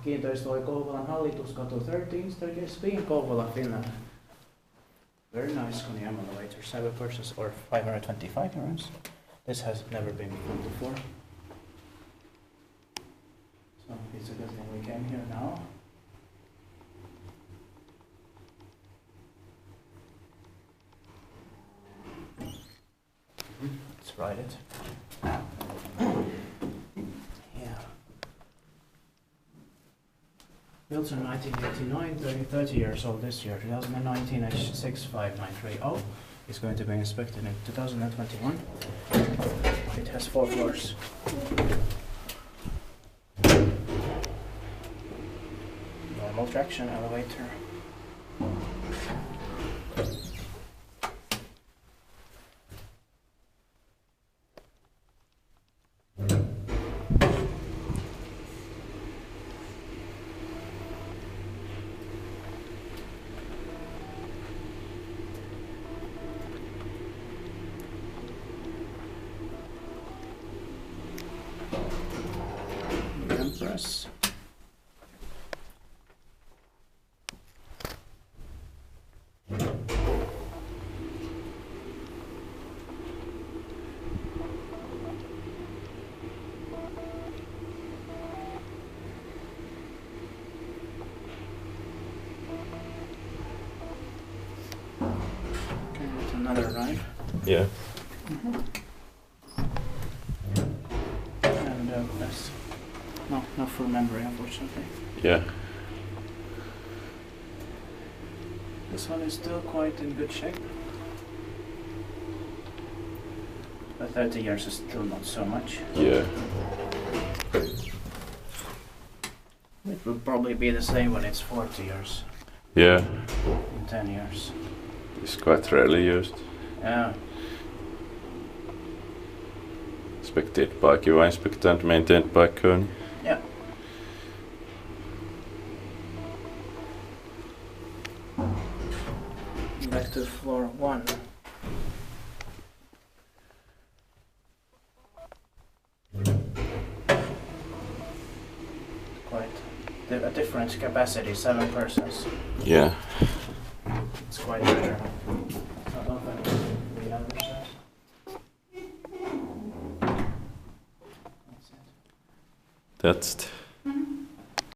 Kiinteistö oli Kouvolan Hallituskatu 13, 30 in Kouvola, Finland. Very nice Kone elevator, 7 persons or 525 euros. This has never been filmed before. So it's a good thing we came here now. Let's ride it. Yeah. Built in 1989, 30 years old this year. 2019 H65930 is going to be inspected in 2021. It has 4 floors. Normal traction elevator. Press. Okay, that's another ride. Yeah. And press. No full memory, unfortunately. Yeah. This one is still quite in good shape. But 30 years is still not so much. Yeah. It will probably be the same when it's 40 years. Yeah. In 10 years. It's quite rarely used. Yeah. Inspected by QA inspected and maintained by Kone. Yeah. Back to floor 1. Quite a different capacity, 7 persons. Yeah. It's quite rare. Not often we understand. That's it.